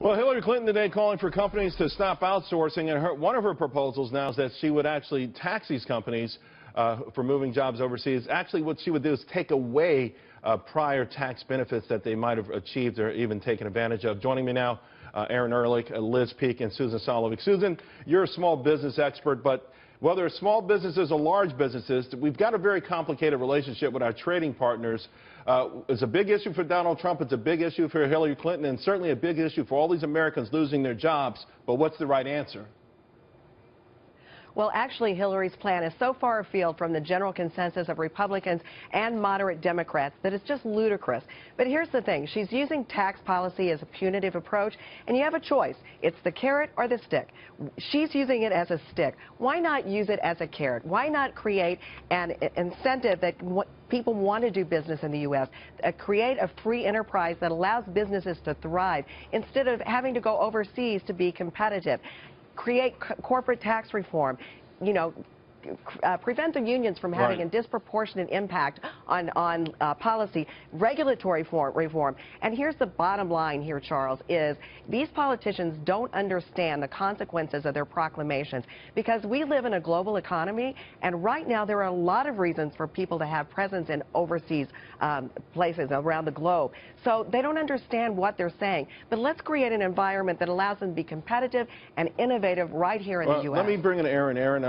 Well, Hillary Clinton today calling for companies to stop outsourcing, and one of her proposals now is that she would actually tax these companies for moving jobs overseas. Actually, what she would do is take away prior tax benefits that they might have achieved or even taken advantage of. Joining me now, Erin Ehrlich, Liz Peek, and Susan Solovic. Susan, you're a small business expert, but whether it's small businesses or large businesses, we've got a very complicated relationship with our trading partners. It's a big issue for Donald Trump. It's a big issue for Hillary Clinton, and certainly a big issue for all these Americans losing their jobs. But what's the right answer? Well, actually, Hillary's plan is so far afield from the general consensus of Republicans and moderate Democrats that it's just ludicrous. But here's the thing. She's using tax policy as a punitive approach, and you have a choice. It's the carrot or the stick. She's using it as a stick. Why not use it as a carrot? Why not create an incentive that people want to do business in the U.S., create a free enterprise that allows businesses to thrive instead of having to go overseas to be competitive? Create corporate tax reform, prevent the unions from having a disproportionate impact on policy, regulatory reform. And here's the bottom line here, Charles, is these politicians don't understand the consequences of their proclamations, because we live in a global economy, and right now there are a lot of reasons for people to have presence in overseas places around the globe. So they don't understand what they're saying. But let's create an environment that allows them to be competitive and innovative right here in the U.S. Let me bring in Erin. Erin,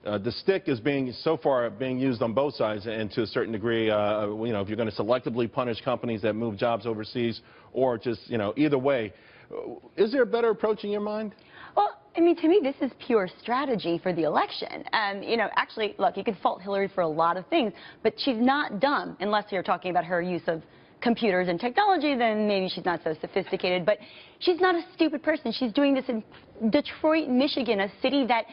the stick is so far being used on both sides, and to a certain degree, if you're going to selectively punish companies that move jobs overseas, or just, either way. Is there a better approach in your mind? Well, I mean, to me, this is pure strategy for the election. Actually, look, you can fault Hillary for a lot of things, but she's not dumb, unless you're talking about her use of computers and technology. Then maybe she's not so sophisticated. But she's not a stupid person. She's doing this in Detroit, Michigan, a city that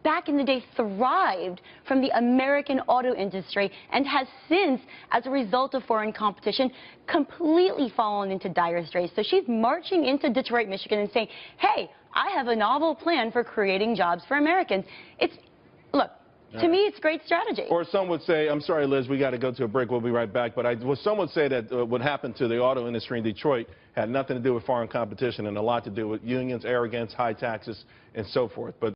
back in the day thrived from the American auto industry and has since, as a result of foreign competition, completely fallen into dire straits. So she's marching into Detroit, Michigan and saying, hey, I have a novel plan for creating jobs for Americans. Look, to me, it's great strategy. Or some would say, I'm sorry, Liz, we got to go to a break. We'll be right back. But some would say that what happened to the auto industry in Detroit had nothing to do with foreign competition and a lot to do with unions, arrogance, high taxes, and so forth. But